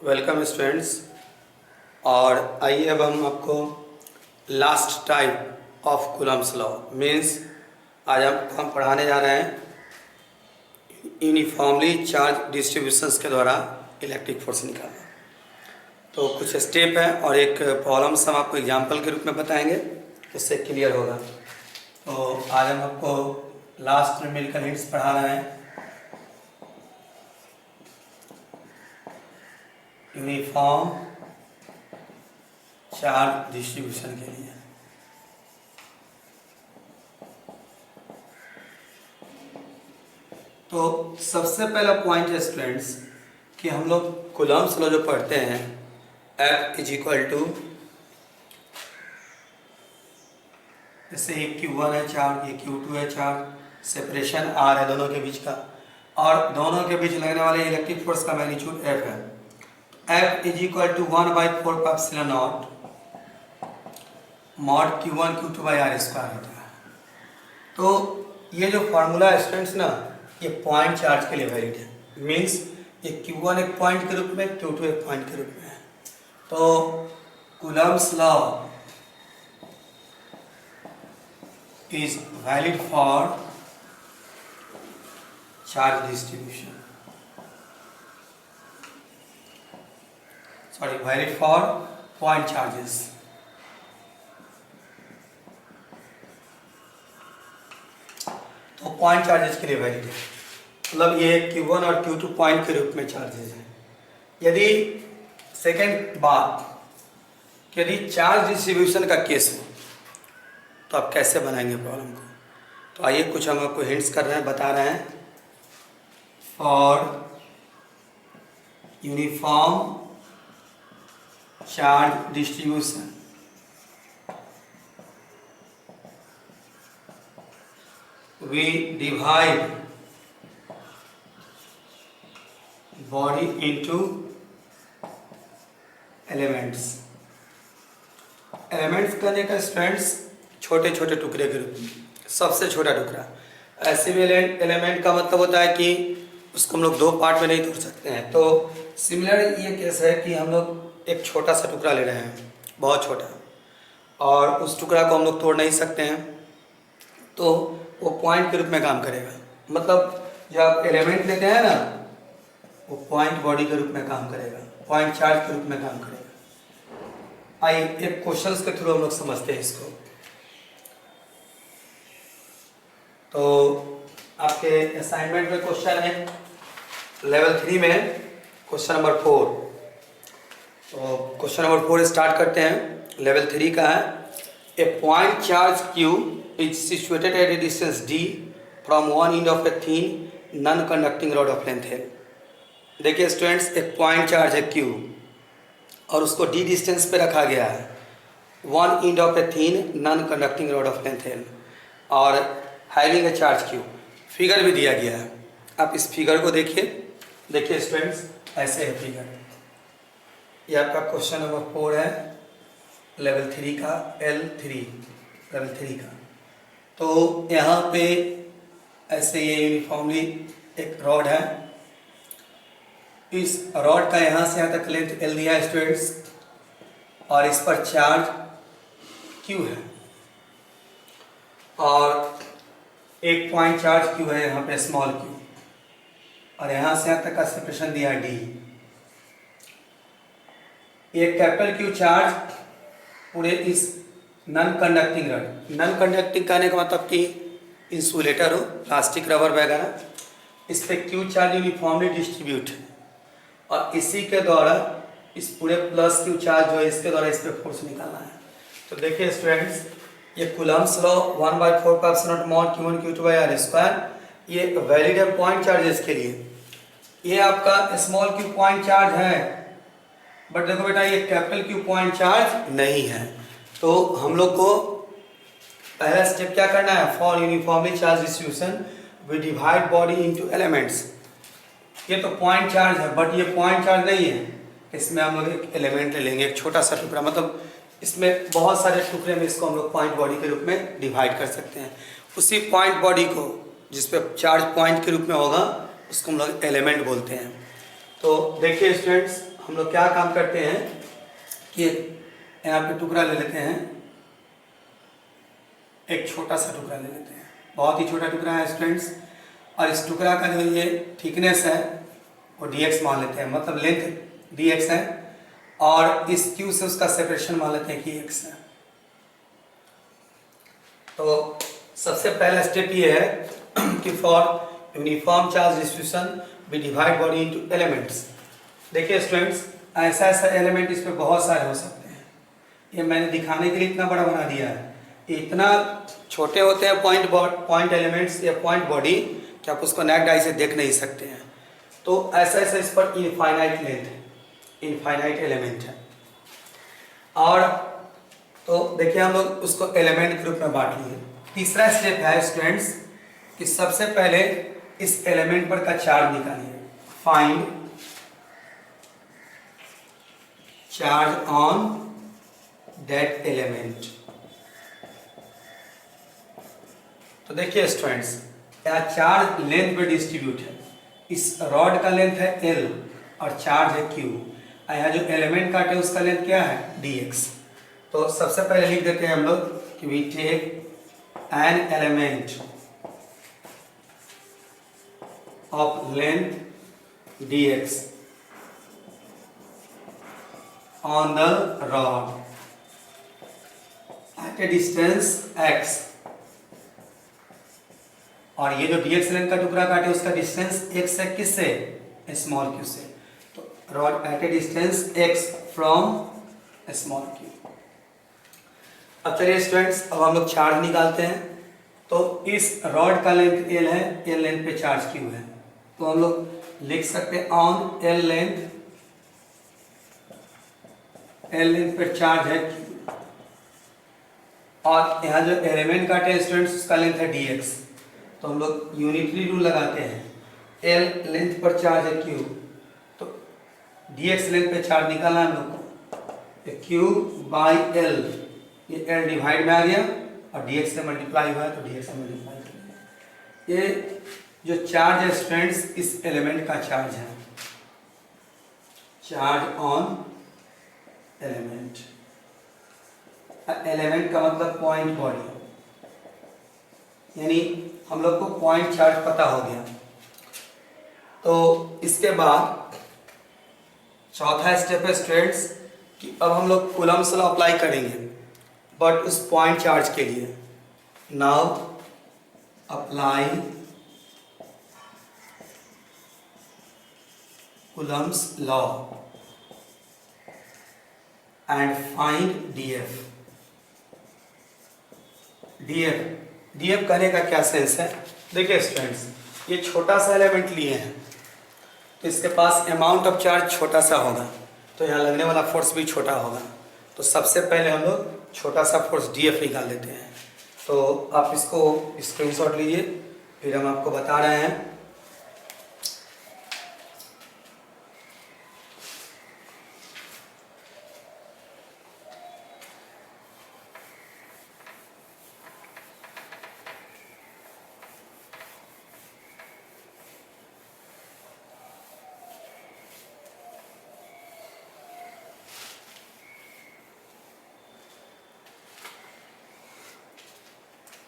Welcome students. और आइए अब हम आपको last type of Coulomb's law means आज हम पढ़ाने जा रहे हैं यूनिफॉर्मली चार्ज डिस्ट्रीब्यूशंस के द्वारा इलेक्ट्रिक फोर्स निकालना। तो कुछ स्टेप है और एक प्रॉब्लम्स हम आपको एग्जांपल के रूप में बताएंगे, उससे क्लियर होगा। तो आज हम आपको लास्ट में मिलकर हिंट्स पढ़ा रहे हैं यूनिफॉर्म चार्ज डिस्ट्रीब्यूशन के लिए। तो सबसे पहला पॉइंट है स्टूडेंट्स कि हम लोग कूलम्स लॉ जो पढ़ते हैं F इज इक्वल टू, जैसे ये Q1 है चार्ज, ये Q2 है चार्ज, सेपरेशन R है दोनों के बीच का, और दोनों के बीच लगने वाले इलेक्ट्रिक फोर्स का मैग्नीट्यूड F है। F is equal to 1/4 epsilon nought mod Q1 Q2 by R square होता है। तो ये जो फार्मूला है स्टूडेंट्स ना, ये पॉइंट चार्ज के लिए वैलिड है। मीन्स ये Q1 एक पॉइंट के रूप में, Q2 एक पॉइंट के रूप में है। तो Coulomb's law is valid for charge distribution, sorry valid for point charges. तो पॉइंट चार्जेस के लिए वैलिड है, मतलब ये Q1 और Q2 पॉइंट के रूप में चार्जेस हैं। यदि सेकेंड बात, यदि चार्ज डिस्ट्रीब्यूशन का केस हो तो आप कैसे बनाएंगे प्रॉब्लम को। तो आइए कुछ हम आपको हिंट्स कर रहे हैं, बता रहे हैं। For uniform charge distribution we divide body into elements। Elements करने का स्टूडेंट्स छोटे छोटे टुकड़े के रूप में, सबसे छोटा टुकड़ा। ऐसे भी एलिमेंट का मतलब होता है कि उसको हम लोग दो पार्ट में नहीं तोड़ सकते हैं। तो सिमिलर ये केस है कि हम लोग एक छोटा सा टुकड़ा ले रहे हैं, बहुत छोटा, और उस टुकड़ा को हम लोग तोड़ नहीं सकते हैं, तो वो पॉइंट के रूप में काम करेगा। मतलब जब आप एलिमेंट लेते हैं ना, वो पॉइंट बॉडी के रूप में काम करेगा, पॉइंट चार्ज के रूप में काम करेगा। आइए एक क्वेश्चंस के थ्रू हम लोग समझते हैं इसको। तो आपके असाइनमेंट में क्वेश्चन है लेवल 3 में क्वेश्चन नंबर 4। तो क्वेश्चन नंबर 4 स्टार्ट करते हैं, लेवल 3 का है। A point charge Q is situated at a distance d from one end of a thin non-conducting rod of length L। देखिए स्टूडेंट्स, एक पॉइंट चार्ज है Q और उसको d डिस्टेंस पे रखा गया है, one end of A thin non conducting rod of length L, और having a charge Q। Figure भी दिया गया है, आप इस फिगर को देखिए। देखिए स्टूडेंट्स, ऐसे है फिगर। ये आपका क्वेश्चन नंबर 4 है लेवल 3 का, L3 लेवल 3 का। तो यहाँ पे ऐसे ये यूनिफॉर्मली एक रॉड है, इस रॉड का यहाँ से यहाँ तक लेंथ L दिया है स्टूडेंट्स, और इस पर चार्ज Q है, और एक पॉइंट चार्ज Q है यहाँ पे स्मॉल q, और यहाँ से यहाँ तक का सेपरेशन दिया है D। एक कैपिटल Q चार्ज पूरे इस non conducting rod, non conducting कहने का मतलब कि इंसुलेटर हो, प्लास्टिक रबर वगैरह, इस पे Q चार्ज यूनिफॉर्मली डिस्ट्रीब्यूट है, और इसी के द्वारा इस पूरे प्लस Q चार्ज जो है इसके द्वारा इस पे फोर्स निकालना है। तो देखिए स्टूडेंट्स, ये Coulomb's law 1/4 epsilon nought mod Q1 Q2 by R square, ये वैलिड है पॉइंट चार्जेस के लिए। ये आपका स्मॉल q पॉइंट चार्ज है, बट देखो बेटा ये कैपिटल Q पॉइंट चार्ज नहीं है। तो हम लोग को पहला स्टेप क्या करना है, for uniformly charge distribution we divide body into elements. ये तो पॉइंट चार्ज है, बट ये पॉइंट चार्ज नहीं है। इसमें हम लोग एक एलिमेंट ले लेंगे, एक छोटा सा टुकड़ा, मतलब इसमें बहुत सारे टुकड़े में इसको हम लोग पॉइंट बॉडी के रूप में डिवाइड कर सकते हैं। उसी पॉइंट बॉडी को जिस पे चार्ज पॉइंट के रूप में होगा उसको हम लोग एलिमेंट बोलते हैं। तो देखिए स्टूडेंट्स, हम लोग क्या काम करते हैं कि यहाँ पे टुकड़ा ले लेते हैं, एक छोटा सा टुकड़ा ले लेते हैं, बहुत ही छोटा टुकड़ा है स्टूडेंट्स, और इस टुकड़ा का जो ये थिकनेस है वो dx मान लेते हैं, मतलब लेंथ dx है, और इस q से उसका सेपरेशन मान लेते हैं कि x है। तो सबसे पहला स्टेप ये है कि for uniform charge distribution we divide body into elements. देखिए स्टूडेंट्स, ऐसा ऐसा एलिमेंट इस पे बहुत सारे हो सकते हैं, ये मैंने दिखाने के लिए इतना बड़ा बना दिया है। इतना छोटे होते हैं पॉइंट एलिमेंट्स या पॉइंट बॉडी कि आप उसको नेक्ड आई से देख नहीं सकते हैं। तो ऐसा ऐसा इस पर इनफाइनाइट लेंथ है, इनफाइनाइट एलिमेंट है। और तो देखिए हम लोग उसको एलिमेंट ग्रुप में बांट लिए। तीसरा स्टेप है स्टूडेंट्स कि सबसे पहले इस एलिमेंट पर का चार्ज निकालिए, find charge on that element. तो देखिए स्टूडेंट्स, यहाँ चार्ज लेंथ पे डिस्ट्रीब्यूट है, इस रॉड का लेंथ है L और चार्ज है Q, और यहाँ जो एलिमेंट काटे उसका लेंथ क्या है dx। तो सबसे पहले लिख देते हैं हम लोग कि we take an element of length dx on the rod at a distance x, और ये जो dx लेंथ का टुकड़ा काटे उसका डिस्टेंस x है, किससे, स्मॉल q से। तो rod at a distance x from small q। अब चलिए स्टूडेंट्स, अब हम लोग चार्ज निकालते हैं। तो इस रॉड का लेंथ L है, L लेंथ पे चार्ज Q है, तो हम लोग लिख सकते हैं ऑन L लेंथ पे चार्ज है Q, और यहाँ जो एलिमेंट काटे स्टूडेंट्स उसका लेंथ है dx। तो हम लोग यूनिटरी रूल लगाते हैं, L लेंथ पर चार्ज है Q, तो dx लेंथ पे चार्ज निकालना हम लोग को, Q बाई L, ये L डिवाइड में आ गया और dx से मल्टीप्लाई हुआ है तो dx से मल्टीप्लाई कर। ये जो चार्ज है स्टूडेंट्स इस एलिमेंट का चार्ज है, चार्ज ऑन एलिमेंट। एलिमेंट का मतलब पॉइंट बॉडी, यानी हम लोग को पॉइंट चार्ज पता हो गया। तो इसके बाद चौथा स्टेप है स्टूडेंट्स कि अब हम लोग कूलम्ब्स लॉ अप्लाई करेंगे, बट उस पॉइंट चार्ज के लिए। Now apply Coulomb's law and find df। df करने का क्या सेंस है, देखिए स्टूडेंट्स, ये छोटा सा एलिमेंट लिए हैं तो इसके पास अमाउंट ऑफ चार्ज छोटा सा होगा, तो यहाँ लगने वाला फोर्स भी छोटा होगा। तो सबसे पहले हम लोग छोटा सा फोर्स df निकाल लेते हैं। तो आप इसको स्क्रीनशॉट लीजिए, फिर हम आपको बता रहे हैं।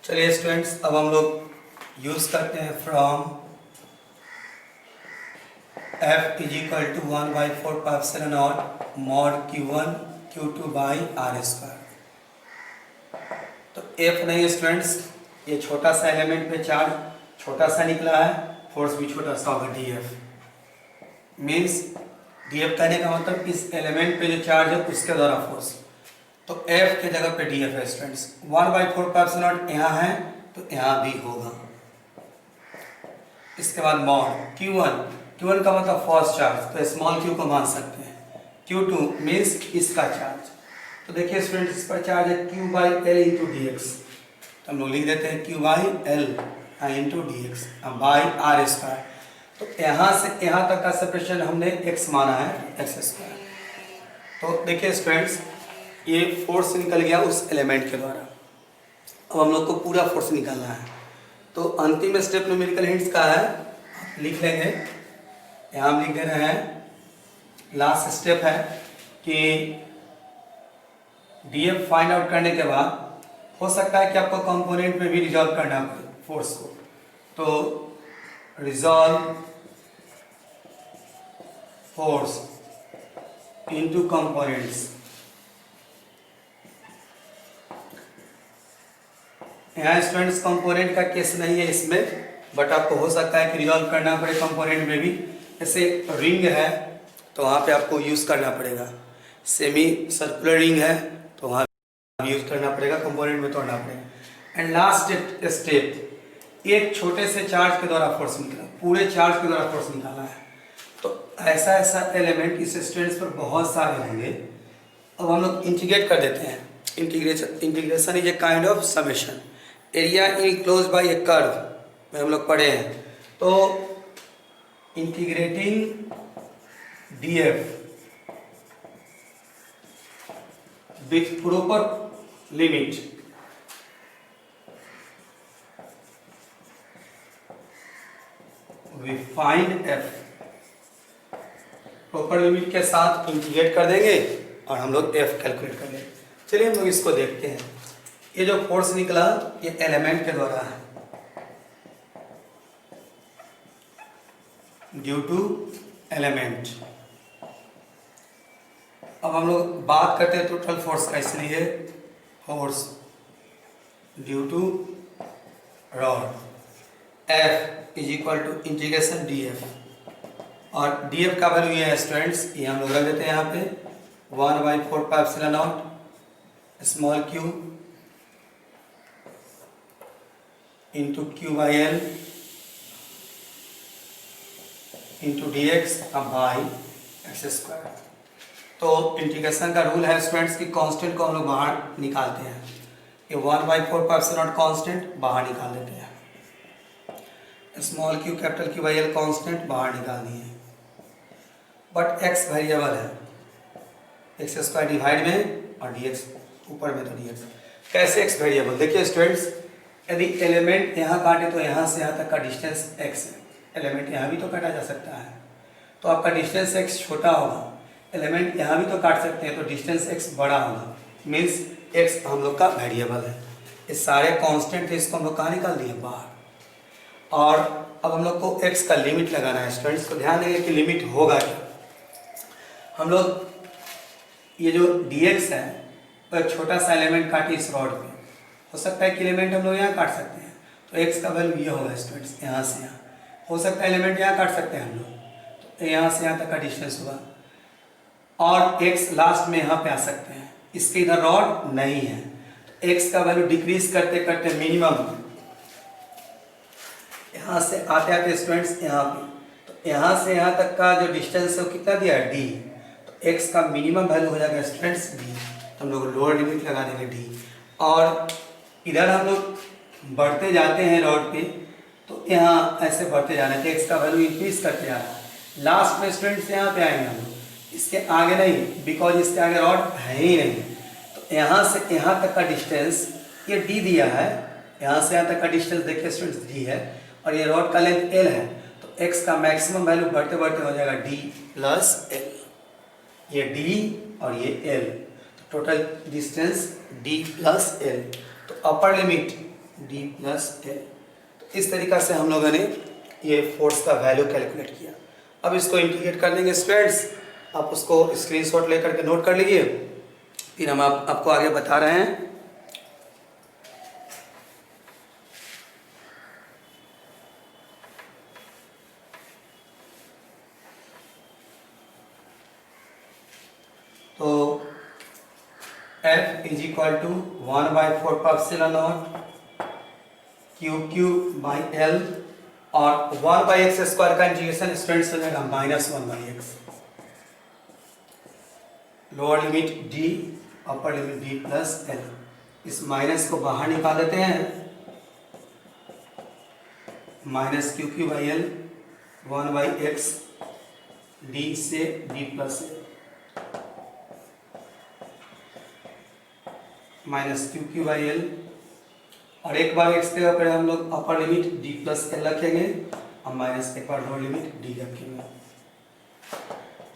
चलिए स्टूडेंट्स, अब हम लोग यूज करते हैं from F is equal to 1/4πε0 mod Q1 Q2 by are square. तो F नहीं है स्टूडेंट्स, ये छोटा सा एलिमेंट पे चार्ज छोटा सा निकला है, फोर्स भी छोटा सा होगा df। मीन्स df कहने का मतलब इस एलिमेंट पे जो चार्ज है उसके द्वारा फोर्स, तो F के जगह पे df है स्टूडेंट्स। 1/4πε0 यहाँ है तो यहाँ भी होगा। इसके बाद मॉड Q1 का मतलब फर्स्ट चार्ज, तो स्मॉल q को मान सकते हैं। Q2 मीन्स इसका चार्ज, तो देखिए स्टूडेंट्स इस पर चार्ज है Q/L इंटू dx, तो हम लोग लिख देते हैं Q/L into dx by are square. तो यहाँ से यहाँ तक का सेपरेशन हमने x माना है, x स्क्वायर। तो देखिए स्टूडेंट्स, ये फोर्स निकल गया उस एलिमेंट के द्वारा। अब हम लोग को पूरा फोर्स निकालना है, तो अंतिम स्टेप न्यूमेरिकल हिंट्स का है, लिख लेंगे। यहाँ हम लिख दे रहे हैं लास्ट स्टेप है कि डीएफ फाइंड आउट करने के बाद हो सकता है कि आपको कंपोनेंट में भी रिजॉल्व करना पड़े फोर्स को। तो रिजॉल्व फोर्स इनटू कंपोनेंट्स, यहाँ स्टूडेंट्स कंपोनेंट का केस नहीं है इसमें, बट आपको हो सकता है कि रिजॉल्व करना पड़े कंपोनेंट में भी। जैसे रिंग है तो वहाँ पे आपको यूज़ करना पड़ेगा, सेमी सर्कुलर रिंग है तो वहाँ यूज़ करना पड़ेगा, कंपोनेंट में तोड़ना पड़ेगा। एंड लास्ट स्टेप, एक छोटे से चार्ज के द्वारा फोर्स निकला, पूरे चार्ज के द्वारा फोर्स निकालना है। तो ऐसा ऐसा एलिमेंट इस स्टूडेंट्स पर बहुत सारे होंगे। अब हम लोग इंटीग्रेट कर देते हैं। Integration is a kind of summation. Area enclose by a curve में हम लोग पढ़े हैं। तो integrating DF with proper limit, we find F. Proper limit के साथ इंटीग्रेट कर देंगे और हम लोग एफ कैलकुलेट कर लेंगे। चलिए हम लोग इसको देखते हैं। ये जो फोर्स निकला ये एलिमेंट के द्वारा है, ड्यू टू एलिमेंट। अब हम लोग बात करते हैं टोटल फोर्स का, इसलिए force due to rod F is equal to integration D F. और डी एफ का वैल्यू ये है स्टूडेंट्स, ये हम लोग रख देते हैं यहाँ पे 1/4πε0 small q into q by l into d x by x square. तो इंटीग्रेशन का रूल है स्टूडेंट्स की कांस्टेंट को हम लोग बाहर निकालते हैं। ये 1/4πε0 कांस्टेंट बाहर निकाल देते हैं, small Q capital Q by L constant बाहर निकाल दिए। बट एक्स वेरिएबल है, एक्स स्क्वायर डिवाइड में और डी एक्स ऊपर में, तो डी एक्स कैसे एक्स वेरिएबल। देखिए स्टूडेंट्स, यदि एलिमेंट यहाँ काटे तो यहाँ से यहाँ तक का डिस्टेंस एक्स है, एलिमेंट यहाँ भी तो काटा जा सकता है, तो आपका डिस्टेंस एक्स छोटा होगा। एलिमेंट यहाँ भी तो काट सकते हैं तो डिस्टेंस एक्स बड़ा होगा, मीन्स एक्स हम लोग का वेरिएबल है। ये सारे कांस्टेंट थे, इसको हम लोग कहाँ निकाल दिए बाहर। और अब हम लोग को एक्स का लिमिट लगाना है स्टूडेंट्स, तो ध्यान देंगे कि लिमिट होगा क्या। हम लोग ये जो dx है वो एक छोटा सा एलिमेंट काटे इस रॉड पे, हो सकता है कि एलिमेंट हम लोग यहाँ काट सकते हैं, तो x का वैल्यू ये होगा स्टूडेंट्स, यहाँ से यहाँ। हो सकता है एलिमेंट यहाँ काट सकते हैं हम लोग, तो यहाँ से यहाँ तक का डिस्टेंस होगा, और x लास्ट में यहाँ पे आ सकते हैं। इसके इधर रॉड नहीं है, तो x का वैल्यू डिक्रीज करते करते मिनिमम यहाँ से आते आते स्टूडेंट्स यहाँ पे, तो यहाँ से यहाँ तक का जो डिस्टेंस है वो कितना दिया है d, तो x का मिनिमम वैल्यू हो जाएगा स्टूडेंट्स d, तो हम लोग लोअर लिमिट लगा देंगे d। और इधर हम लोग बढ़ते जाते हैं रॉड पे, तो यहाँ ऐसे बढ़ते जाना है, x का वैल्यू इंक्रीज करते जा रहा है। लास्ट में स्टूडेंट्स यहाँ पे आएंगे हम लोग, इसके आगे नहीं, बिकॉज इसके आगे रॉड है ही नहीं। तो यहाँ से यहाँ तक का डिस्टेंस ये d दिया है, यहाँ से यहाँ तक का डिस्टेंस देखिए स्टूडेंट्स d है, और ये रॉड का लेंथ l है, तो x का मैक्सिमम वैल्यू बढ़ते बढ़ते हो जाएगा d प्लस l। ये d और ये l, तो total distance d plus l, तो अपर लिमिट d प्लस l। तो इस तरीका से हम लोगों ने ये फोर्स का वैल्यू कैलकुलेट किया। अब इसको इंटीग्रेट कर देंगे स्टूडेंट्स, आप उसको स्क्रीनशॉट लेकर के नोट कर लीजिए, फिर हम आपको आगे बता रहे हैं। तो F is equal to 1/4πε0 q by L, और 1/x स्क्वायर का इंटीग्रेशन स्टूडेंट्स हो जाएगा -1/x। Lower limit d, upper limit d plus l. इस माइनस को बाहर निकाल देते हैं, -q by l 1/x d से d plus l, -q by L, और एक बार x के ऊपर हम लोग upper limit d plus l रखेंगे और माइनस एक बार लोअर लिमिट d रखेंगे।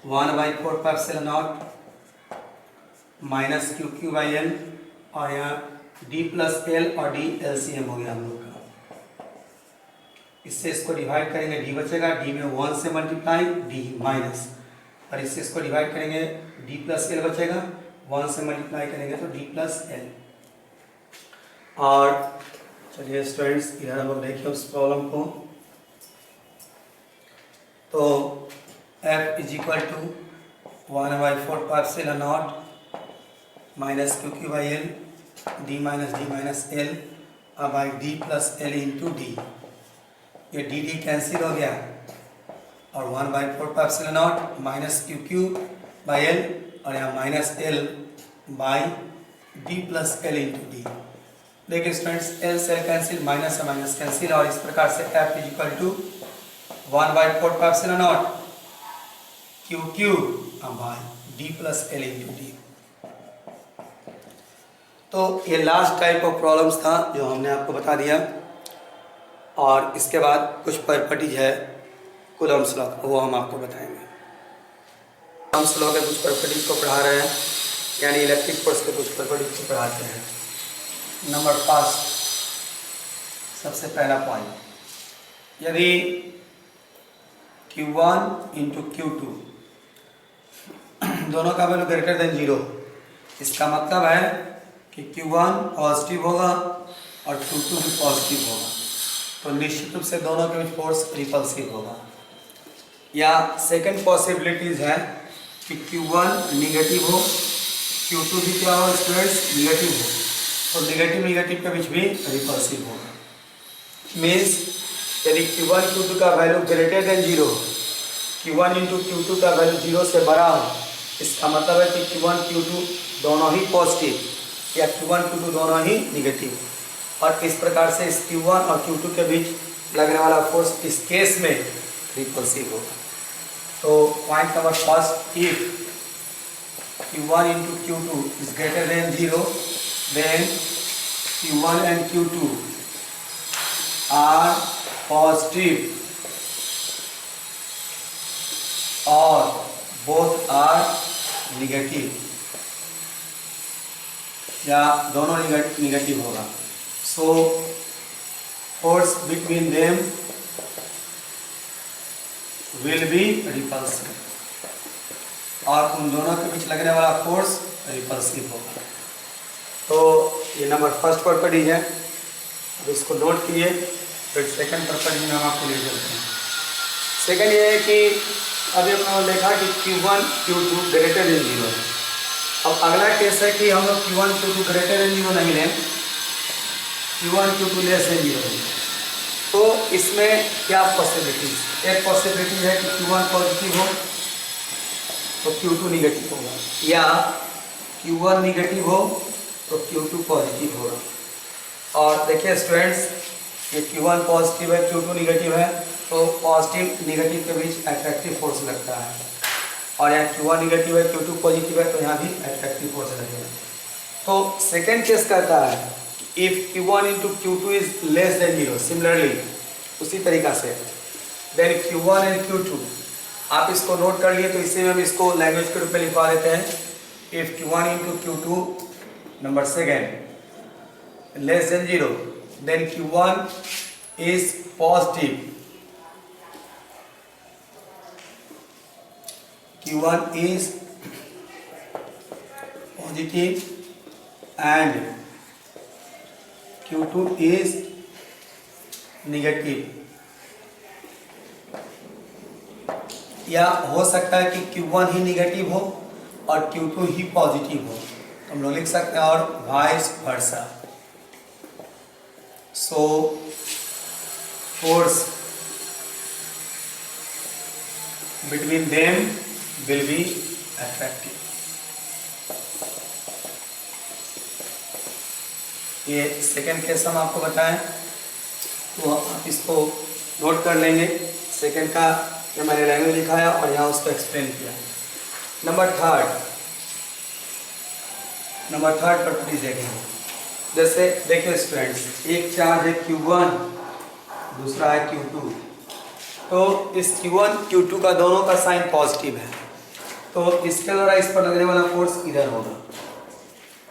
1/4 minus Q Q by L, और यहाँ डी प्लस एल और डी एलसीएम हो गया हम लोग का। इससे इसको डिवाइड करेंगे, डी बचेगा, डी में 1 से मल्टीप्लाई, डी माइनस, और इससे इसको डिवाइड करेंगे, डी प्लस एल बचेगा, 1 से मल्टीप्लाई करेंगे तो डी प्लस एल। और चलिए स्टूडेंट्स इधर हम लोग देखिए उस प्रॉब्लम को। तो f is equal to 1/4 minus Q Q by L, D minus L by D plus L into D. ये डी डी कैंसिल हो गया, और 1/4 minus Q Q by L, और यहाँ minus L by D plus L into D. देखिए students L से L cancel, minus से minus cancel, और इस प्रकार से f is equal to 1/4 Q Q by D plus L into D. तो ये लास्ट टाइप ऑफ प्रॉब्लम्स था जो हमने आपको बता दिया, और इसके बाद कुछ प्रॉपर्टीज है कूलम्ब्स लॉ, वो हम आपको बताएंगे। कूलम्ब्स लॉ के कुछ प्रॉपर्टीज को पढ़ा रहे हैं, यानी इलेक्ट्रिक फोर्स के कुछ प्रॉपर्टीज को पढ़ाते हैं। नंबर फर्स्ट, सबसे पहला पॉइंट, यदि Q1 इंटू Q2 दोनों का वैल्यू ग्रेटर देन 0, इसका मतलब है कि Q1 पॉजिटिव होगा और Q2 भी पॉजिटिव होगा, तो निश्चित रूप से दोनों के बीच फोर्स रिपल्सिव होगा। या सेकंड पॉसिबिलिटीज है कि Q1 निगेटिव हो, Q2 भी क्या हो स्टूडेंट्स, निगेटिव हो, तो निगेटिव के बीच भी रिपल्सिव होगा। मीन्स यदि Q1 Q2 का value greater than 0, Q1 into Q2 का वैल्यू 0 से बड़ा हो, इसका मतलब है कि Q1 Q2 दोनों ही पॉजिटिव या Q1 Q2 दोनों ही निगेटिव, और इस प्रकार से इस Q1 और Q2 के बीच लगने वाला फोर्स इस केस में रिपल्सिव होगा। तो point number first, if Q1 into Q2 is greater than 0, then Q1 and Q2 are positive or both are negative, या दोनों निगेटिव होगा। So force between them will be repulsive, और उन दोनों के बीच लगने वाला फोर्स रिपल्सिव होगा। तो ये नंबर फर्स्ट प्रॉपर्टी है, अब इसको नोट कीजिए। फिर सेकंड प्रॉपर्टी में हम आपको ले चलते हैं। सेकंड ये है कि अभी हमने देखा कि Q1 Q2 ग्रेटर देन 0। अब अगला केस है कि हम लोग Q1 Q2 ग्रेटर देन 0 नहीं लें, Q1 Q2 लेस देन 0 लें। तो इसमें क्या पॉसिबिलिटीज, एक पॉसिबिलिटी है कि Q1 पॉजिटिव हो तो Q2 निगेटिव होगा, या Q1 निगेटिव हो तो Q2 पॉजिटिव होगा। और देखिए स्टूडेंट्स, ये Q1 पॉजिटिव है, Q2 निगेटिव है, तो पॉजिटिव निगेटिव के बीच अट्रैक्टिव फोर्स लगता है, और यहाँ Q1 निगेटिव है, Q2 पॉजिटिव है, तो यहाँ भी अट्रैक्टिव फोर्स लगेगा। तो सेकेंड केस कहता है if Q1 into Q2 is less than 0, similarly उसी तरीका से देन Q1 एंड Q2, आप इसको नोट कर लिए, तो इसे हम इसको लैंग्वेज के रूप में लिखवा देते हैं। If Q1 into Q2 number second less than 0, then Q1 is positive, Q1 is positive and Q2 is negative। या हो सकता है कि Q1 ही निगेटिव हो और Q2 ही पॉजिटिव हो, तो हम लोग लिख सकते हैं, और vice versa. So force between them will be attractive. ये सेकेंड केस हम आपको बताएं, तो आप इसको नोट कर लेंगे। सेकेंड का ये मैंने लैंग्वेज लिखा है और यहाँ उसको एक्सप्लेन किया। नंबर थर्ड प्रॉपर्टीज देखेंगे। जैसे देखिए स्टूडेंट्स, एक चार्ज है Q1, दूसरा है Q2, तो इस Q1 Q2 का दोनों का साइन पॉजिटिव है, तो इसके द्वारा इस पर लगने वाला फोर्स इधर होगा,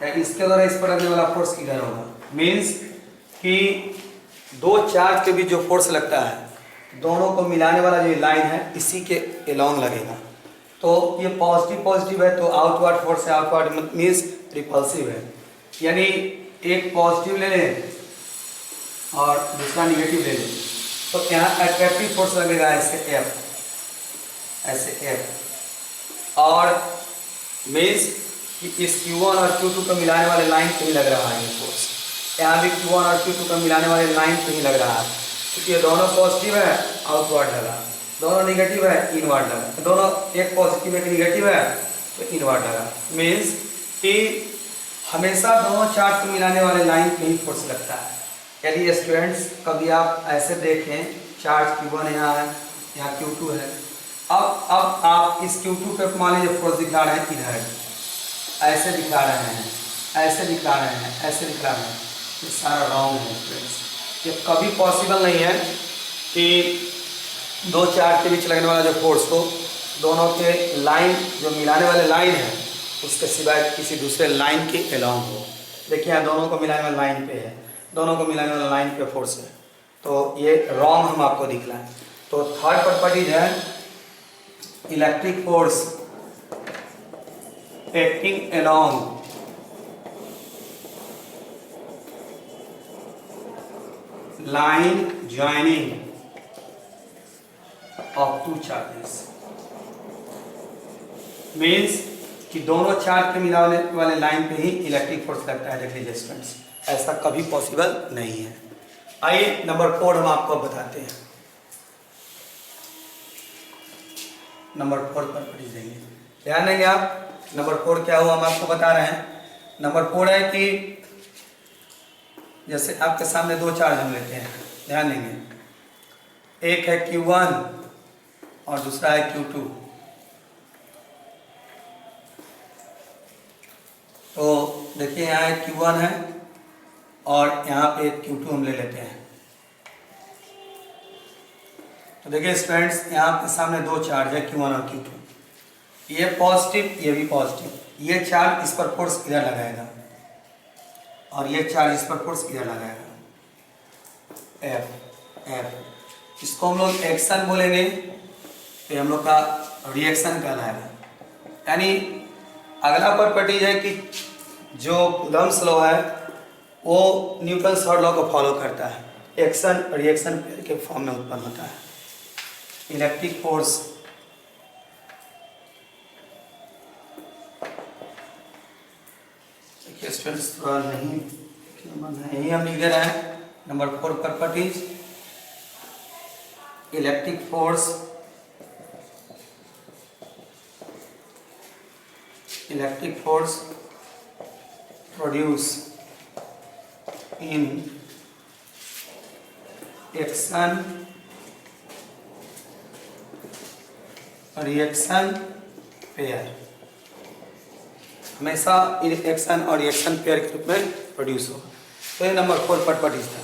या इसके द्वारा इस पर लगने वाला फोर्स इधर होगा। मीन्स कि दो चार्ज के बीच जो फोर्स लगता है, दोनों को मिलाने वाला जो लाइन है इसी के अलोंग लगेगा। तो ये पॉजिटिव पॉजिटिव है तो आउटवर्ड फोर्स है, आउटवर्ड मीन्स रिपल्सिव है। यानी एक पॉजिटिव ले लें और दूसरा निगेटिव ले लें, तो यहाँ अट्रैक्टिव फोर्स लगेगा ऐसे F, ऐसे F, और मीन्स कि इस Q1 और Q2 को मिलाने वाले लाइन पे ही लग रहा है ये फोर्स। यहाँ भी Q1 और Q2 को मिलाने वाले लाइन पे ही लग रहा है, क्योंकि ये दोनों पॉजिटिव है आउटवर्ड लगा, दोनों निगेटिव है इनवर्ड लगा, दोनों एक पॉजिटिव एक निगेटिव है तो इनवर्ड लगा। मीन्स कि हमेशा दोनों चार्ज को मिलाने वाले लाइन पे ही फोर्स लगता है। यदि स्टूडेंट्स कभी आप ऐसे देखें, चार्ज Q1 यहाँ है, यहाँ Q2 है, अब आप इस Q2 पे मान लीजिए फोर्स दिखा रहे हैं इधर, ऐसे दिखा रहे हैं, ऐसे दिखा रहे हैं, ऐसे दिखा रहे हैं, ये सारा रॉन्ग है फ्रेंड्स। ये कभी पॉसिबल नहीं है कि दो चार्ज के बीच लगने वाला जो फोर्स हो दोनों के लाइन जो मिलाने वाले लाइन है उसके सिवाय किसी दूसरे लाइन के अलोंग हो। देखिए यहाँ दोनों को मिलाने वाला लाइन पे है, दोनों को मिलाने वाला लाइन पे फोर्स है, तो ये रॉन्ग हम आपको दिखलाएं। तो थर्ड प्रॉपर्टीज है electric force acting along line joining of two charges means कि दोनों चार्ज के मिलाने वाले लाइन पे ही इलेक्ट्रिक फोर्स लगता है। देखिए स्टूडेंट्स, ऐसा कभी पॉसिबल नहीं है। आइए नंबर 4 हम आपको बताते हैं। नंबर 4 पर पढ़ देंगे, ध्यान देंगे आप। नंबर 4 क्या हुआ हम आपको बता रहे हैं। नंबर 4 है कि जैसे आपके सामने दो चार्ज हम लेते हैं, ध्यान देंगे, एक है Q1 और दूसरा है Q2। तो देखिए यहाँ एक Q1 है और यहाँ पे एक Q2 हम ले लेते हैं। तो देखिए स्टूडेंट्स, यहाँ आपके सामने दो चार्ज है Q1 और Q2, ये पॉजिटिव ये भी पॉजिटिव। ये चार्ज इस पर फोर्स इधर लगाएगा और ये चार्ज इस पर फोर्स इधर लगाएगा, F। इसको हम लोग एक्शन बोलेंगे, तो हम लोग का रिएक्शन कहलाएगा। यानी अगला प्रॉपर्टी है कि जो कूलम्ब्स लॉ है वो न्यूटन थर्ड लॉ को फॉलो करता है। एक्शन रिएक्शन पेयर के फॉर्म में उत्पन्न होता है। इलेक्ट्रिक फोर्स स्टूडेंट्स थोड़ा नहीं यही हम लिख दे रहे हैं। Number 4 properties, electric force produce in action reaction pair, हमेशा एक्शन और रिएक्शन पेयर के रूप में प्रोड्यूस होगा। तो ये नंबर 4 प्रॉपर्टीज था।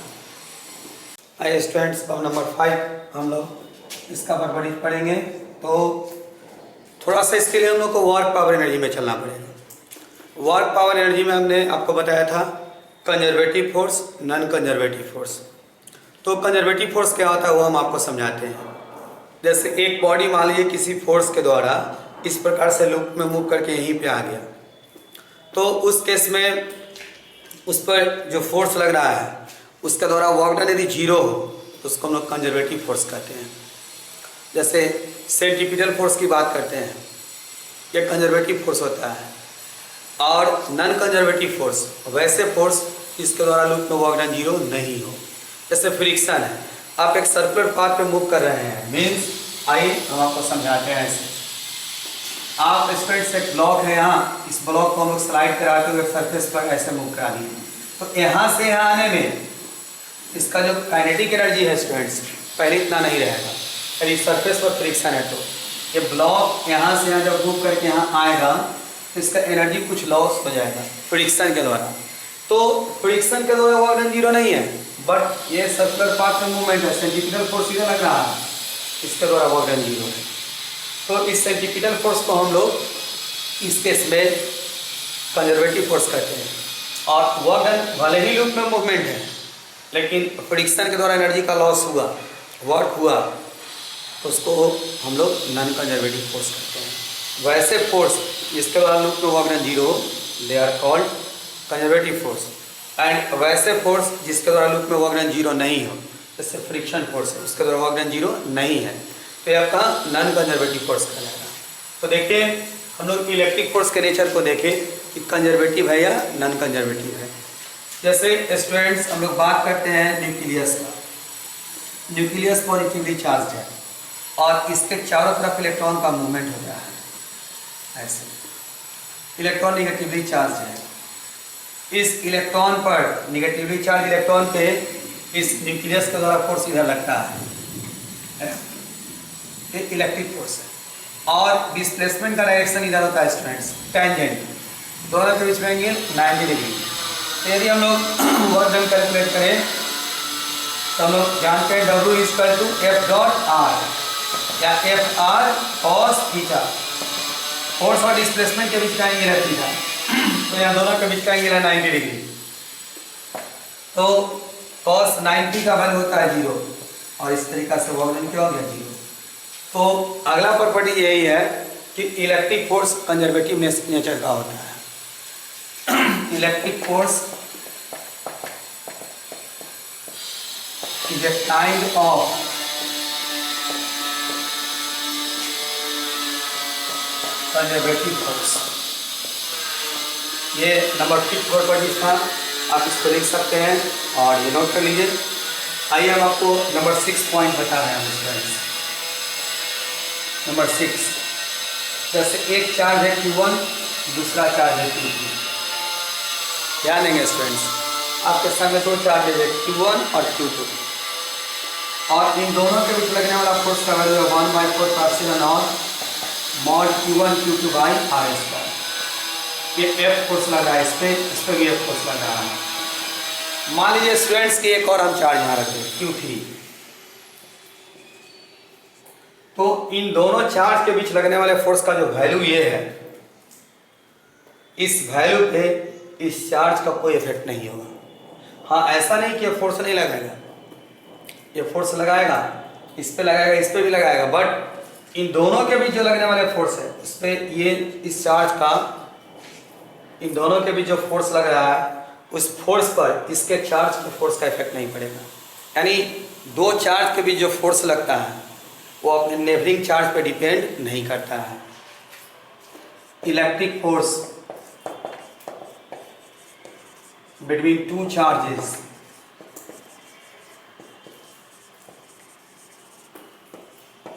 आइए स्टूडेंट्स, अब नंबर 5 हम लोग इसका प्रॉपर्टीज पढ़ेंगे। तो थोड़ा सा इसके लिए हम लोग को वर्क पावर एनर्जी में चलना पड़ेगा। वर्क पावर एनर्जी में हमने आपको बताया था conservative force, non conservative force. तो कंजर्वेटिव फोर्स क्या होता है वो हम आपको समझाते हैं। जैसे एक बॉडी मान लीजिए किसी फोर्स के द्वारा इस प्रकार से लूप में मूव करके यहीं पे आ गया, तो उस केस में उस पर जो फोर्स लग रहा है उसके द्वारा वर्क डन यदि 0 हो तो उसको हम लोग कंजर्वेटिव फोर्स कहते हैं। जैसे सेंट्रीपिटल फोर्स की बात करते हैं, ये कंजर्वेटिव फोर्स होता है। और नॉन कंजर्वेटिव फोर्स वैसे फोर्स इसके द्वारा लूप में वर्क डन 0 नहीं हो। जैसे फ्रिक्शन है, आप एक सर्कुलर पाथ पे मूव कर रहे हैं, मीन्स आइए हम आपको समझाते हैं। ऐसे आप स्ट्रेट से एक ब्लॉक है यहाँ, इस ब्लॉक को हम लोग स्लाइड कराते हुए सरफेस पर ऐसे मूव करा दिए, तो यहाँ से यहाँ आने में इसका जो काइनेटिक एनर्जी है स्टूडेंट्स पहले इतना नहीं रहेगा। यदि सरफेस पर फ्रिक्शन है तो ये ब्लॉक यहाँ से यहाँ जब मूव करके यहाँ आएगा तो इसका एनर्जी कुछ लॉस हो जाएगा फ्रिक्शन के द्वारा। तो फ्रिक्शन के द्वारा वर्क डन 0 नहीं है, बट ये सर्कुलर पाथ में मूवमेंट है, सेंट्रीपिटल फोर्स इधर लग रहा है, इसके द्वारा वर्क डन 0 है। तो इस सेंट्रीपिटल फोर्स को हम लोग इस केस में कंजर्वेटिव फोर्स कहते हैं। और वर्क डन भले ही लूप में मूवमेंट है, लेकिन फ्रिक्शन के द्वारा एनर्जी का लॉस हुआ, वर्क हुआ, उसको हम लोग नॉन कंजर्वेटिव फोर्स कहते हैं। वैसे फोर्स जिसके द्वारा लूप में work done zero, they are called conservative force. And वैसे फोर्स जिसके द्वारा लूप में वर्क डन जीरो नहीं हो, जैसे फ्रिक्शन फोर्स है, उसके द्वारा वर्क डन जीरो नहीं है, तो ये आपका नॉन कंजर्वेटिव फोर्स कहलाएगा। तो देखिए हम लोग इलेक्ट्रिक फोर्स के नेचर को देखें कि कंजर्वेटिव है या नॉन कंजर्वेटिव है। जैसे स्टूडेंट्स हम लोग बात करते हैं न्यूक्लियस का। न्यूक्लियस पॉजिटिवली चार्ज है और इसके चारों तरफ इलेक्ट्रॉन का मूवमेंट हो रहा है ऐसे। इलेक्ट्रॉन निगेटिवली चार्ज है। इस इलेक्ट्रॉन पर, निगेटिवली चार्ज इलेक्ट्रॉन पे इस न्यूक्लियस के द्वारा फोर्स इधर लगता है, ये इलेक्ट्रिक फोर्स है। और डिस्प्लेसमेंट का डायरेक्शन इधर होता है स्टूडेंट्स, टेंजेंट, दोनों के बीच में एंगल 90 डिग्री। तो यदि हम लोग वर्क डन कैलकुलेट करें तो हम लोग जानते हैं W equal to F dot R या F R cos theta. Force और डिस्प्लेसमेंट के बीच का एंगल है थीटा, तो यहाँ दोनों के बीच का एंगल है 90 डिग्री। तो cos 90 का वैल्यू होता है 0 और इस तरीका से वर्क डन क्या हो गया 0। तो अगला प्रॉपर्टी यही है कि इलेक्ट्रिक फोर्स कंजर्वेटिव नेचर का होता है। Electric force is a kind of conservative force. ये नंबर 5 प्रॉपर्टी था, आप इसको लिख सकते हैं और ये नोट कर लीजिए। आइए हम आपको नंबर 6 पॉइंट बता रहे हैं स्टूडेंट्स। नंबर 6, जैसे एक चार्ज है Q1, दूसरा चार्ज है Q2। ध्यान देंगे स्टूडेंट्स, आपके सामने दो चार्जेज है Q1 और Q2, और इन दोनों के बीच लगने वाला फोर्स का वैल्यू है 1/4 mod Q1 Q2 by R square. ये F फोर्स लग रहा है, इस पर भी F फोर्स लग रहा है। मान लीजिए स्टूडेंट्स की एक और हम चार्ज यहाँ रखें Q3, तो इन दोनों चार्ज के बीच लगने वाले फोर्स का जो वैल्यू ये है, इस वैल्यू पे इस चार्ज का कोई इफेक्ट नहीं होगा। हाँ, ऐसा नहीं कि ये फोर्स नहीं लगाएगा, ये फोर्स लगाएगा, इस पे लगाएगा, इस पे भी लगाएगा, बट इन दोनों के बीच जो लगने वाले फोर्स है, इस पे ये इस चार्ज का, इन दोनों के बीच जो फोर्स लग रहा है, उस फोर्स पर इसके चार्ज के फोर्स का इफेक्ट नहीं पड़ेगा। यानी दो चार्ज के बीच जो फोर्स लगता है वो अपने नेबरिंग चार्ज पे डिपेंड नहीं करता है। Electric force between two charges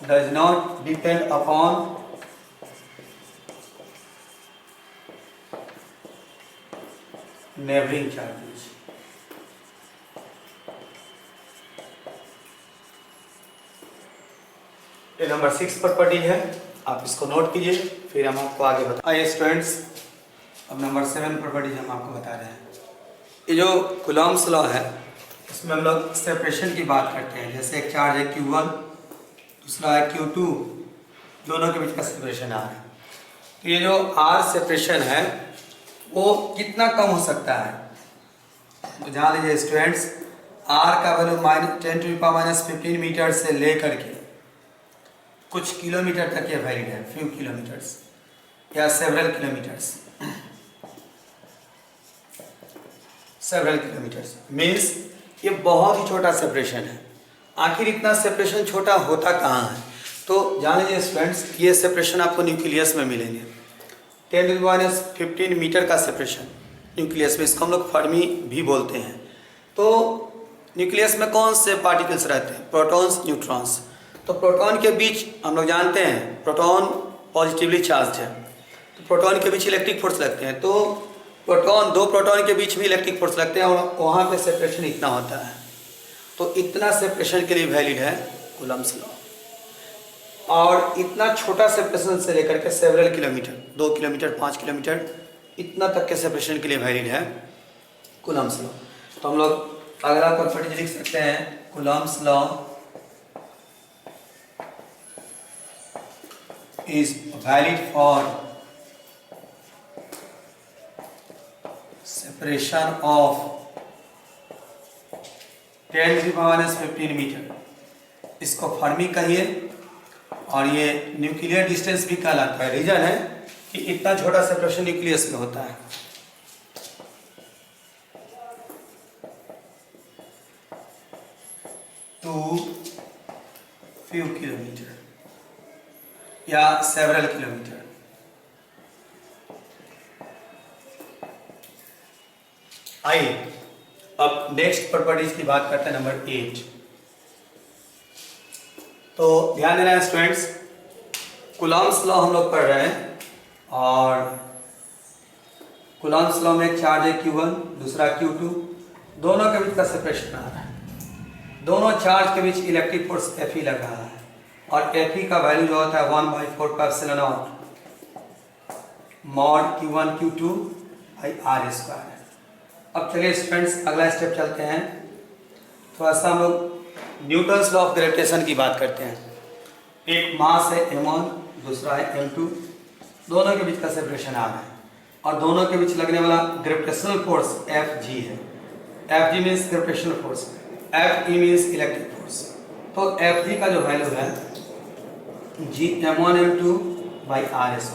does not depend upon neighboring charges। ये नंबर 6 प्रॉपर्टी है, आप इसको नोट कीजिए, फिर हम आपको आगे बताएं। आइए स्टूडेंट्स, अब नंबर 7 प्रॉपर्टी हम आपको बता रहे हैं। ये जो कूलॉम्स लॉ है, इसमें हम लोग सेपरेशन की बात करते हैं। जैसे एक चार्ज है Q1, दूसरा है Q2, दोनों के बीच का सेपरेशन R है। तो ये जो R सेपरेशन है वो कितना कम हो सकता है, तो जान लीजिए स्टूडेंट्स, R का वैल्यू -10⁻⁻15 मीटर से लेकर के कुछ किलोमीटर तक ये वैलिड है, फ्यू किलोमीटर्स या several kilometres. Several kilometres means ये बहुत ही छोटा सेपरेशन है। आखिर इतना सेपरेशन छोटा होता कहाँ है, तो जान लीजिए स्टूडेंट्स, ये सेपरेशन आपको न्यूक्लियस में मिलेंगे। 10⁻15 मीटर का सेपरेशन न्यूक्लियस में, इसको हम लोग फर्मी भी बोलते हैं। तो न्यूक्लियस में कौन से पार्टिकल्स रहते हैं, प्रोटॉन्स, न्यूट्रॉन्स। तो प्रोटॉन के बीच हम लोग जानते हैं प्रोटॉन पॉजिटिवली चार्ज है, तो प्रोटॉन के बीच इलेक्ट्रिक फोर्स लगते हैं। तो प्रोटॉन, दो प्रोटॉन के बीच में इलेक्ट्रिक फोर्स लगते हैं और वहाँ पे सेपरेशन इतना होता है। तो इतना सेपरेशन के लिए वैलिड है कूलम्स लॉ। और इतना छोटा सेपरेशन से लेकर के सेवरल किलोमीटर, 2 किलोमीटर, 5 किलोमीटर, इतना तक के सेपरेशन के लिए वैलिड है कूलम्स लॉ। तो हम लोग अगला प्रॉपर्टी लिख सकते हैं, Coulomb's law is valid for separation of 10⁻⁻15 metre, इसको फर्मी कहिए, और ये न्यूक्लियर डिस्टेंस भी कहलाता है। रीजन है कि इतना छोटा सेपरेशन न्यूक्लियस में होता है। टू फ्यू किलोमीटर या सेवरल किलोमीटर। आइए अब नेक्स्ट प्रॉपर्टीज की बात करते हैं, नंबर 8। तो ध्यान देना है स्टूडेंट्स, कूलॉम्स लॉ हम लोग पढ़ रहे हैं, और कूलॉम्स लॉ में एक चार्ज है Q1, दूसरा Q2, दोनों के बीच का सेपरेशन आ रहा है। दोनों चार्ज के बीच इलेक्ट्रिक फोर्स Fe लग रहा है, और Fe का वैल्यू जो होता है 1/4πε0 मॉड Q1 Q2 r²। अब चलिए स्टूडेंट्स अगला स्टेप चलते हैं, थोड़ा सा हम लोग न्यूटन्स लॉ ऑफ ग्रेविटेशन की बात करते हैं। एक मास है m1, दूसरा है m2, दोनों के बीच का सेपरेशन आ रहा है, और दोनों के बीच लगने वाला ग्रेविटेशनल फोर्स Fg है। Fg means gravitational force, Fe means electric force. तो Fg का जो वैल्यू है g m1m2/r²।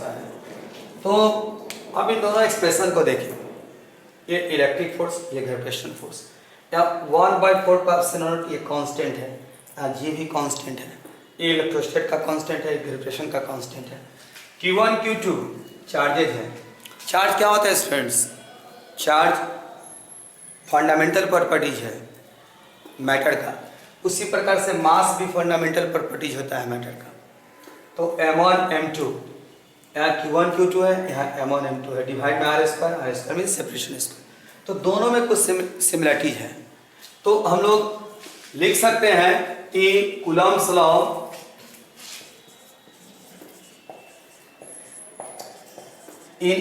तो अब इन दोनों एक्सप्रेशन को देखिए, ये इलेक्ट्रिक फोर्स, ये ग्रेविटेशनल फोर्स, या 1/4πε0 ये कांस्टेंट है, g भी कांस्टेंट है, ये इलेक्ट्रोस्टैट का कांस्टेंट है, ग्रेविटेशन का कांस्टेंट है। Q1 Q2 चार्जेज हैं। चार्ज क्या होता है स्टूडेंट्स? चार्ज फंडामेंटल प्रॉपर्टीज है मैटर का, उसी प्रकार से मास भी फंडामेंटल प्रॉपर्टीज होता है मैटर का। तो m1 m2, यहाँ Q1 Q2 है, यहाँ m1 m2 है, डिवाइड में r² मीन्स सेपरेशन स्क्वायर। तो दोनों में कुछ सिमिलरिटीज है। तो हम लोग लिख सकते हैं कि Coulomb's law in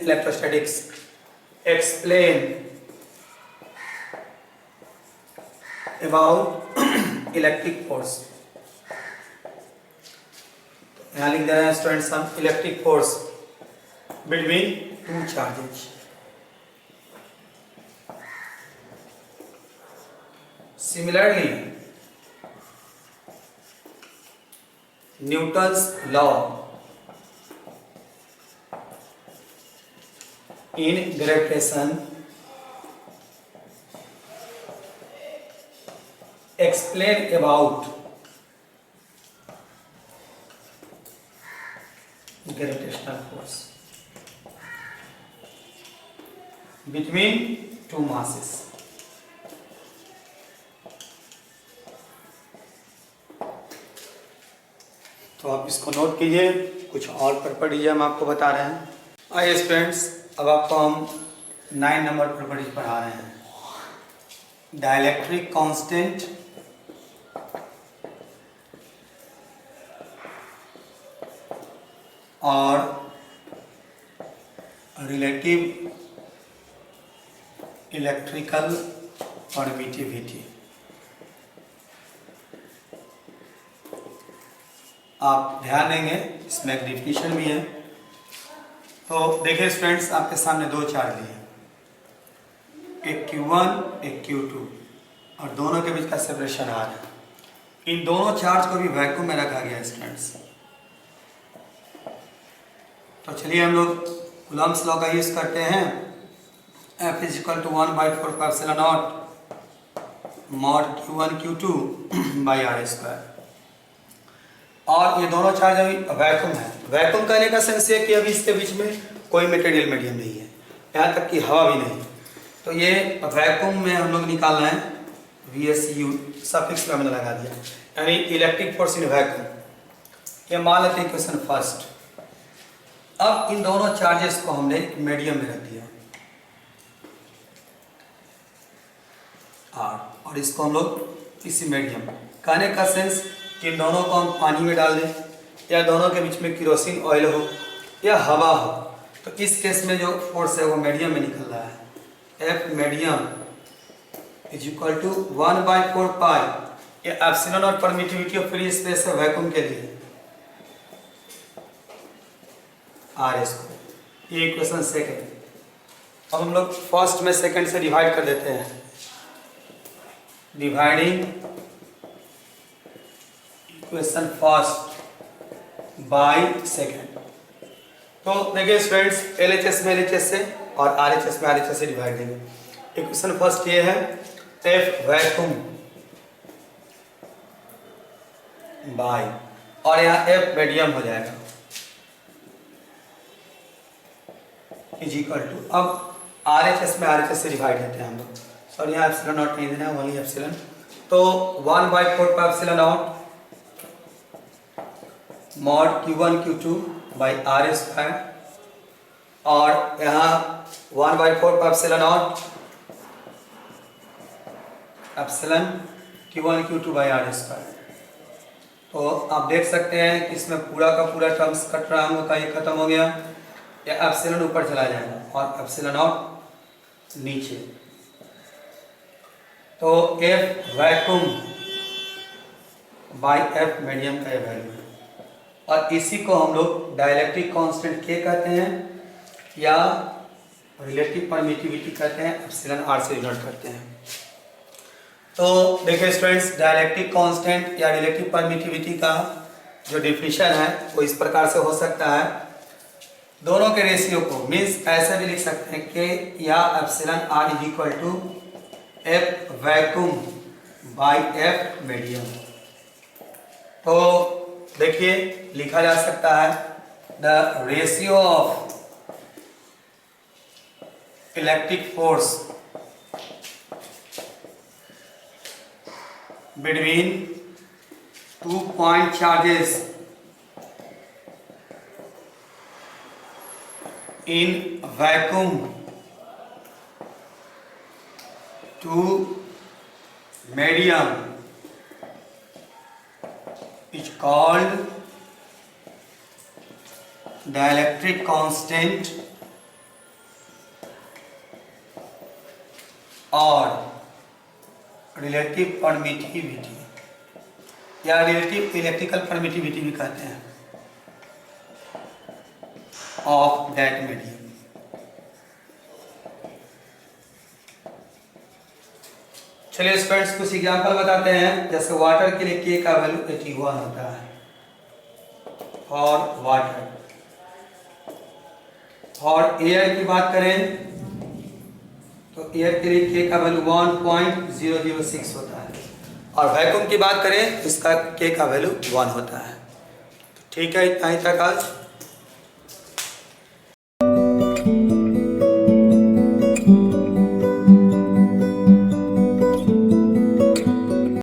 electrostatics explain about electric force. यहाँ लिख दे रहे हैं स्टूडेंट्स हम electric force between two charges. Similarly Newton's law in gravitation explain about gravitational force between two masses। तो आप इसको नोट कीजिए, कुछ और प्रॉपर्टीज हम आपको बता रहे हैं। आइए स्टूडेंट्स, अब आपको हम 9 नंबर प्रॉपर्टीज पढ़ा रहे हैं। डाइलेक्ट्रिक कांस्टेंट, और रिलेटिव इलेक्ट्रिकल परमिटिविटी। आप ध्यान देंगे, इसमें एक डिफिनीशन भी है। तो देखिए स्टूडेंट्स, आपके सामने दो चार्ज लिए, एक Q1 एक Q2, और दोनों के बीच का सेपरेशन आ रहा है। इन दोनों चार्ज को भी वैक्यूम में रखा गया है स्टूडेंट्स। तो चलिए हम लोग कूलॉम्स लॉ का यूज करते हैं। F = 1/4πε0 mod Q1 Q2/r²। और ये दोनों चार्ज अभी वैक्यूम है। वैक्यूम कहने का सेंस है कि अभी इसके बीच में कोई मटेरियल मीडियम नहीं है, यहाँ तक कि हवा भी नहीं। तो ये वैक्यूम में हम लोग निकालना है, VSU सफिक्स में हमने लगा दिया, यानी इलेक्ट्रिक फोर्स इन वैक्यूम। ये मान लेते हैं क्वेश्चन फर्स्ट। अब इन दोनों चार्जेस को हमने मीडियम में रख दिया और इसको हम लोग इसी मीडियम, कहने का सेंस कि इन दोनों को हम पानी में डाल दें, या दोनों के बीच में केरोसिन ऑयल हो या हवा हो, तो इस केस में जो फोर्स है वो मीडियम में निकल रहा है। F मीडियम = 1/4π, ये एप्सिलॉन और परमिटिविटी ऑफ फ्री स्पेस है वैक्यूम के लिए, आर स्क्वायर। ये इक्वेशन सेकेंड। अब हम लोग फर्स्ट में सेकेंड से डिवाइड कर देते हैं, dividing equation first by second. तो देखिए स्टूडेंट्स, LHS में LHS से और RHS में RHS से डिवाइड देंगे। इक्वेशन फर्स्ट ये है F वैक्यूम बाय, और यहाँ F मीडियम हो जाएगा इज इक्वल टू, अब RHS में RHS से डिवाइड देते हैं हम लोग, सॉरी यहाँ एप्सिलॉन नॉट नहीं देना है, ओनली एप्सिलॉन। तो 1/4 pi epsilon nought mod Q1 Q2 by R square, और यहाँ 1/4 pi epsilon not epsilon Q1 Q2 by R square. तो आप देख सकते हैं कि इसमें पूरा का पूरा टर्म्स कट रहा, हम लोग का ये खत्म हो गया, या एप्सिलॉन ऊपर चला जाएगा और एप्सिलॉन नॉट नीचे। तो F vacuum by F medium का ये वैल्यू है, और इसी को हम लोग डाइलेक्ट्रिक कांस्टेंट K कहते हैं या रिलेटिव परमिटिविटी कहते हैं, एप्सिलॉन R से डिनोट करते हैं। तो देखिए स्टूडेंट्स, डाइलेक्ट्रिक कांस्टेंट या रिलेटिव परमिटिविटी का जो डिफिनीशन है वो इस प्रकार से हो सकता है, दोनों के रेशियो को मीन्स ऐसे भी लिख सकते हैं K या epsilon R is equal to F vacuum by F medium. तो देखिए लिखा जा सकता है the ratio of electric force between 2 point charges in vacuum to medium is called dielectric constant और रिलेटिव परमिटिविटी या रिलेटिव इलेक्ट्रिकल परमिटिविटी भी कहते हैं ऑफ दैट मीडियम। चलिए स्टूडेंट्स, कुछ एग्जांपल बताते हैं। जैसे वाटर के लिए K का वैल्यू 81 होता है और वाटर, और एयर की बात करें तो एयर के लिए K का वैल्यू 1.006 होता है, और वैक्यूम की बात करें तो इसका K का वैल्यू 1 होता है। ठीक है, इतना ही तक आज।